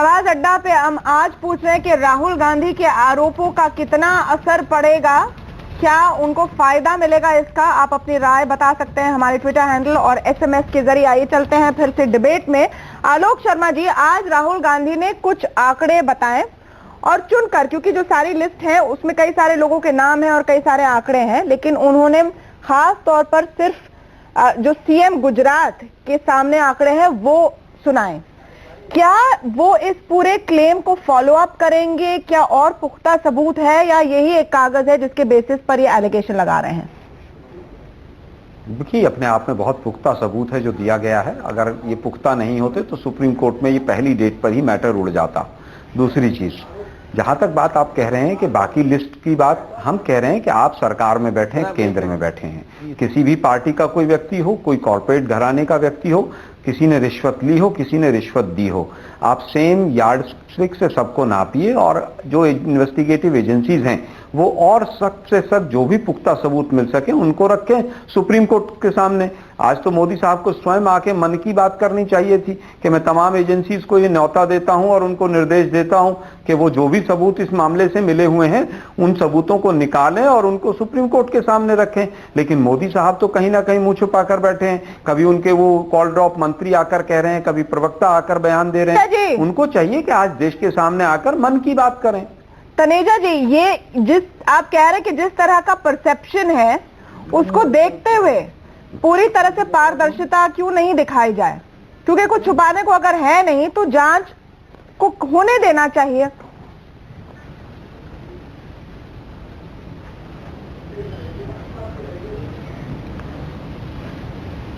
आवाज अड्डा पे हम आज पूछ रहे हैं कि राहुल गांधी के आरोपों का कितना असर पड़ेगा, क्या उनको फायदा मिलेगा इसका। आप अपनी राय बता सकते हैं हमारे ट्विटर हैंडल और एसएमएस के जरिए। आइए चलते हैं फिर से डिबेट में। आलोक शर्मा जी, आज राहुल गांधी ने कुछ आंकड़े बताए और चुनकर, क्योंकि जो सारी लिस्ट है उसमें कई सारे लोगों के नाम हैं और कई सारे आंकड़े हैं, लेकिन उन्होंने खास तौर पर सिर्फ जो सीएम गुजरात के सामने आंकड़े हैं वो सुनाए। क्या वो इस पूरे क्लेम को फॉलो अप करेंगे? क्या और पुख्ता सबूत है या यही एक कागज है जिसके बेसिस पर ये एलिगेशन लगा रहे हैं? देखिए, अपने आप में बहुत पुख्ता सबूत है जो दिया गया है। अगर ये पुख्ता नहीं होते तो सुप्रीम कोर्ट में ये पहली डेट पर ही मैटर उड़ जाता। दूसरी चीज, जहां तक बात आप कह रहे हैं कि बाकी लिस्ट की बात, हम कह रहे हैं कि आप सरकार में बैठे हैं, केंद्र में बैठे हैं। किसी भी पार्टी का कोई व्यक्ति हो, कोई कॉर्पोरेट घराने का व्यक्ति हो, किसी ने रिश्वत ली हो, किसी ने रिश्वत दी हो, आप सेम यार्डस्टिक से सबको नापिए और जो इन्वेस्टिगेटिव एजेंसीज हैं वो और सख्त से सख्त जो भी पुख्ता सबूत मिल सके उनको रखें सुप्रीम कोर्ट के सामने। आज तो मोदी साहब को स्वयं आके मन की बात करनी चाहिए थी कि मैं तमाम एजेंसीज को ये न्योता देता हूं और उनको निर्देश देता हूं कि वो जो भी सबूत इस मामले से मिले हुए हैं उन सबूतों को निकालें और उनको सुप्रीम कोर्ट के सामने रखें। लेकिन मोदी साहब तो कहीं ना कहीं मुंह छुपा कर बैठे हैं। कभी उनके वो कॉल ड्रॉप मंत्री आकर कह रहे हैं, कभी प्रवक्ता आकर बयान दे रहे हैं। उनको चाहिए कि आज देश के सामने आकर मन की बात करें। तनेजा जी, ये जिस आप कह रहे हैं कि जिस तरह का परसेप्शन है उसको देखते हुए पूरी तरह से पारदर्शिता क्यों नहीं दिखाई जाए? क्योंकि कुछ छुपाने को अगर है नहीं तो जांच को होने देना चाहिए।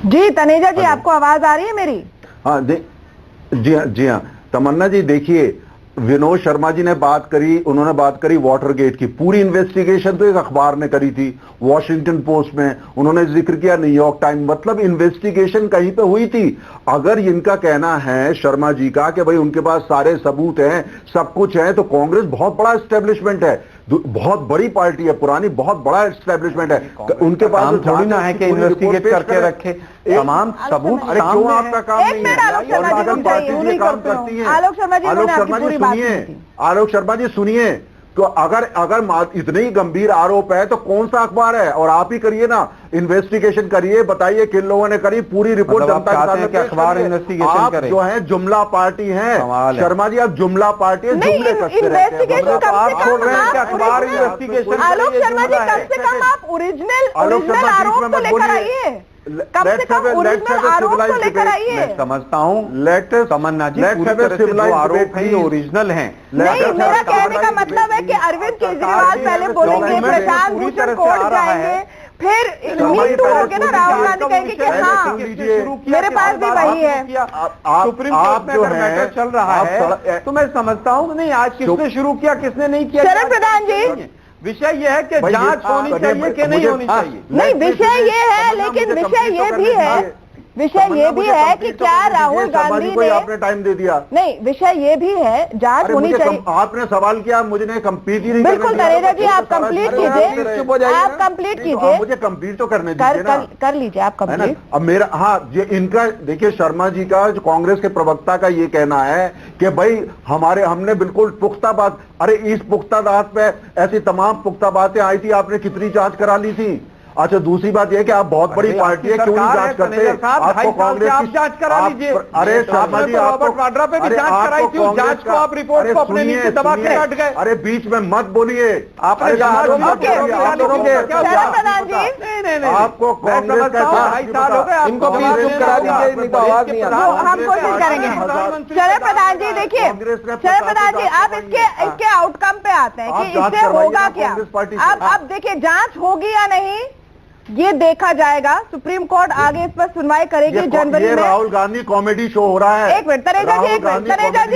जी तनेजा जी, आपको आवाज आ रही है मेरी? हाँ जी हाँ तमन्ना जी, देखिए विनोद शर्मा जी ने बात करी, उन्होंने बात करी वाटरगेट की। पूरी इन्वेस्टिगेशन तो एक अखबार ने करी थी, वॉशिंगटन पोस्ट में उन्होंने जिक्र किया, न्यूयॉर्क टाइम, मतलब इन्वेस्टिगेशन कहीं पे हुई थी। अगर इनका कहना है शर्मा जी का कि भाई उनके पास सारे सबूत हैं, सब कुछ है, तो कांग्रेस बहुत बड़ा एस्टेब्लिशमेंट है, बहुत बड़ी पार्टी है, पुरानी बहुत बड़ा एस्टेब्लिशर्मेंट है। उनके पास थोड़ी ना है कि इन्वेस्टिगेट करके रखे तमाम सबूत। अरे क्यों आपका काम नहीं है? पार्टी काम करती है। आलोक शर्मा जी सुनिए, आलोक शर्मा जी सुनिए, तो अगर इतने ही गंभीर आरोप है तो कौन सा अखबार है? और आप ही करिए ना, इन्वेस्टिगेशन करिए, बताइए किन लोगों ने करी, पूरी रिपोर्ट जनता के सामने अखबार इन्वेस्टिगेशन करे। जो है जुमला पार्टी है शर्मा जी, आप जुमला पार्टी है, जुमले कसते रहते हैं। आप बोल रहे हैं कि अखबार इन्वेस्टिगेशन। आलोक शर्मा जी, कम से कम आप ओरिजिनल आरोप तो लेकर आइए, कम से कम ओरिजिनल आरोप तो लेकर आइए। समझता हूँ तमन्ना जी, पूरी तरह से जो आरोप है ये ओरिजिनल हैं। नहीं, मेरा कहने का मतलब है कि अरविंद केजरीवाल पहले बोलेंगे, प्रशांत भूषण कोर्ट जाएंगे, फिर मीटू होके ना राहुल गांधी कहेंगे कि हाँ मेरे पास भी वही है। सुप्रीम कोर्ट में अगर मैटर चल रहा है तो मैं समझता हूँ नहीं, आज किसने शुरू किया किसने नहीं किया। शरद प्रधान जी, विषय यह है कि जांच होनी चाहिए कि नहीं होनी चाहिए। नहीं, विषय ये है, लेकिन विषय ये भी है, कि क्या राहुल गांधी ने आपने टाइम दे दिया? नहीं, विषय ये भी है, जांच होनी चाहिए। आपने सवाल किया, मुझे नहीं कंप्लीट ही नहीं। बिल्कुल तनेजा जी, आप कंप्लीट कीजिए, आप कंप्लीट कीजिए। मुझे कंप्लीट तो करने दीजिए ना। कर लीजिए आप कंप्लीट। अब मेरा, हाँ, ये इनका देखिए, शर्मा जी का, जो कांग्रेस के प्रवक्ता का ये कहना है कि भाई हमने बिल्कुल पुख्ता बात। अरे इस पुख्ता बात पे ऐसी तमाम पुख्ता बातें आई थी, आपने कितनी जांच करा ली थी? अच्छा, दूसरी बात यह कि आप बहुत बड़ी पार्टी है, क्यों नहीं जांच करते? आपको कांग्रेस की जांच करा लीजिए। अरे शर्मा जी, रॉबर्ट वाड्रा पे भी जांच कराई थी, जांच को आप रिपोर्ट को अपने नीचे दबा के हट गए। अरे बीच में मत बोलिए, आपको कांग्रेस का इनको चुप करा दीजिए, नहीं तो आवाज नहीं आ रही। हम कोशिश करेंगे। शरद प्रधान जी, देखिए शरद प्रधान जी, आप इसके आउटकम पे आते हैं कि इससे होगा क्या। अब देखिए, जांच होगी या नहीं ये देखा जाएगा। सुप्रीम कोर्ट आगे इस पर सुनवाई करेगी जनवरी में। राहुल गांधी कॉमेडी शो हो रहा है। एक मिनट तनेजा जी, एक मिनट तनेजा जी,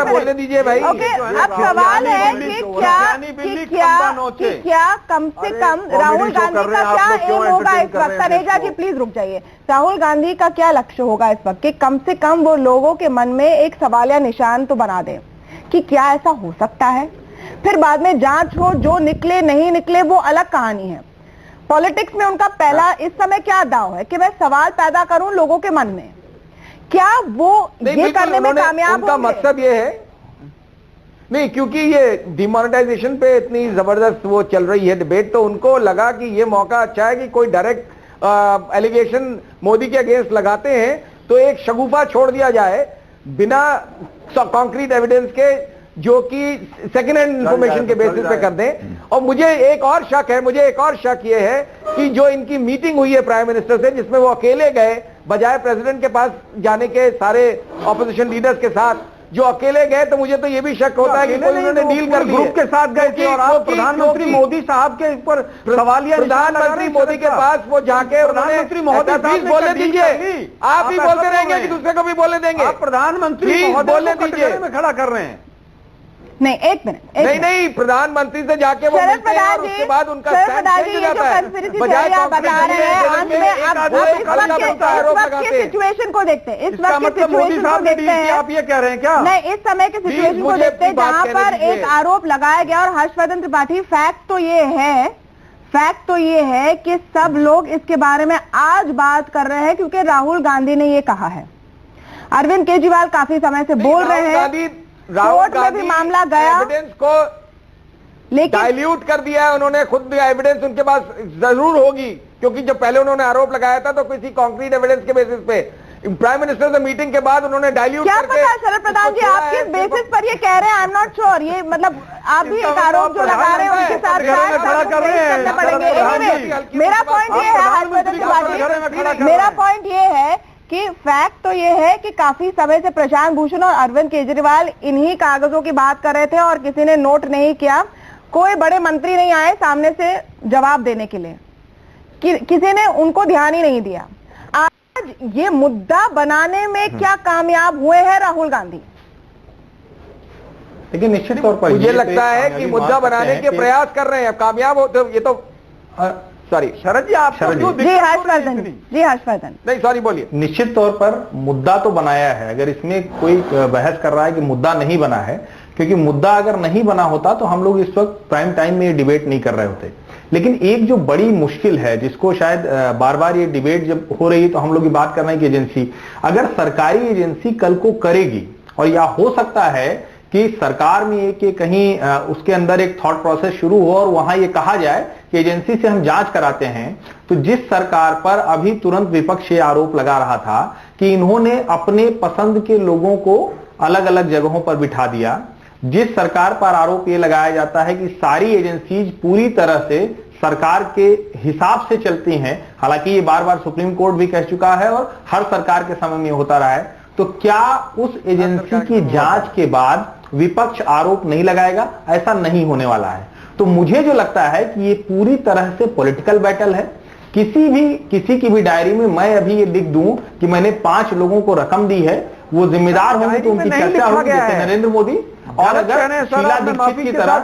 बोलने दीजिए भाई। ओके, अब सवाल है कि क्या कम से कम राहुल गांधी का क्या एम होगा इस वक्त? तनेजा जी प्लीज रुक जाइए। राहुल गांधी का क्या लक्ष्य होगा इस वक्त कि कम से कम वो लोगों के मन में एक सवालिया निशान तो बना दें कि क्या ऐसा हो सकता है? फिर बाद में जांच हो, जो निकले नहीं निकले वो अलग कहानी है। पॉलिटिक्स में उनका पहला इस समय क्या दाव है कि मैं सवाल पैदा करूं लोगों के मन में क्या वो ये करने में कामयाब उनका होंगे? मकसद ये है नहीं, क्योंकि ये डिमोनेटाइजेशन पे इतनी जबरदस्त वो चल रही है डिबेट, तो उनको लगा कि ये मौका अच्छा है कि कोई डायरेक्ट एलिगेशन मोदी के अगेंस्ट लगाते हैं तो एक शगुफा छोड़ दिया जाए बिना कॉन्क्रीट एविडेंस के, जो कि सेकेंड हैंड इंफॉर्मेशन के बेसिस पे कर दें। और मुझे एक और शक ये है कि जो इनकी मीटिंग हुई है प्राइम मिनिस्टर से, जिसमें वो अकेले गए बजाय प्रेसिडेंट के पास जाने के, सारे ऑपोजिशन लीडर्स के साथ जो अकेले गए, तो मुझे तो ये भी शक होता है कि कोई उन्होंने डील कर ली, ग्रुप के साथ गए थे और आप प्रधानमंत्री मोदी साहब के ऊपर सवालिया प्रधानमंत्री मोदी के पास वो जाके प्रधानमंत्री महोदय प्लीज बोलने दीजिए, आप ही बोलते रहेंगे कि दूसरे को भी बोलने देंगे? आप प्रधानमंत्री बोलने दीजिए में खड़ा कर रहे हैं। नहीं, एक मिनट, नहीं, प्रधानमंत्री से जाके वो मिलते हैं और उसके बाद उनका स्टैंड चेंज हो जाता है। बजाय बता रहे हैं अंत में आप इस वक्त की सिचुएशन को देखते हैं, इस वक्त की सिचुएशन को देखते हैं। आप ये कह रहे हैं क्या? नहीं, इस समय की सिचुएशन को देखते हैं जहां पर एक आरोप लगाया गया। और हर्षवर्धन त्रिपाठी, फैक्ट तो ये है कि सब लोग इसके बारे में आज बात कर रहे हैं क्योंकि राहुल गांधी ने ये कहा है। अरविंद केजरीवाल काफी समय से बोल रहे हैं, कोर्ट में भी मामला गया, एविडेंस को लेकिन डाइल्यूट कर दिया है उन्होंने खुद भी। एविडेंस उनके पास जरूर होगी, क्योंकि जब पहले उन्होंने आरोप लगाया था तो किसी कॉन्क्रीट एविडेंस के बेसिस पे, प्राइम मिनिस्टर से मीटिंग के बाद उन्होंने डाइल्यूट क्या करके। पता शरद प्रधान जी, आप किस बेसिस पर ये कह रहे हैं? I am not sure. ये मतलब आप भी एक आरोप जो लगा रहे हैं उनके साथ खड़ा कर रहे हैं, करने पड़ेंगे। Anyway, मेरा पॉइंट ये है हर्षवर्धन त्रिपाठी, मेरा पॉइंट ये है कि फैक्ट तो ये है कि काफी समय से प्रशांत भूषण और अरविंद केजरीवाल इन्हीं कागजों की बात कर रहे थे और किसी ने नोट नहीं किया। कोई बड़े मंत्री नहीं आए सामने से जवाब देने के लिए, किसी ने उनको ध्यान ही नहीं दिया। आज ये मुद्दा बनाने में क्या कामयाब हुए हैं राहुल गांधी? लेकिन निश्चित तौर पर मुझे लगता है कि मुद्दा बनाने के प्रयास कर रहे हैं। अब कामयाब हो तो ये तो सॉरी शरद जी, आप जी हर्षवर्धन नहीं, सॉरी बोलिए। निश्चित तौर पर मुद्दा तो बनाया है। अगर इसमें कोई बहस कर रहा है कि मुद्दा नहीं बना है, क्योंकि मुद्दा अगर नहीं बना होता तो हम लोग इस वक्त प्राइम टाइम में ये डिबेट नहीं कर रहे होते। लेकिन एक जो बड़ी मुश्किल है, जिसको शायद बार बार ये डिबेट जब हो रही है तो हम लोग ये बात कर रहे हैं कि एजेंसी, अगर सरकारी एजेंसी कल को करेगी, और या हो सकता है कि सरकार में एक कहीं उसके अंदर एक थॉट प्रोसेस शुरू हो और वहां ये कहा जाए कि एजेंसी से हम जांच कराते हैं, तो जिस सरकार पर अभी तुरंत विपक्ष ये आरोप लगा रहा था कि इन्होंने अपने पसंद के लोगों को अलग अलग जगहों पर बिठा दिया, जिस सरकार पर आरोप ये लगाया जाता है कि सारी एजेंसीज पूरी तरह से सरकार के हिसाब से चलती हैं, हालांकि ये बार बार सुप्रीम कोर्ट भी कह चुका है और हर सरकार के समय में होता रहा है, तो क्या उस एजेंसी की जांच के बाद विपक्ष आरोप नहीं लगाएगा? ऐसा नहीं होने वाला है। तो मुझे जो लगता है कि ये पूरी तरह से पॉलिटिकल बैटल है। किसी की भी डायरी में मैं अभी ये लिख दूं कि मैंने 5 लोगों को रकम दी है, वो जिम्मेदार होंगे तो उनकी चर्चा होगी, जैसे नरेंद्र मोदी, और अगर शीला दीक्षित की तरह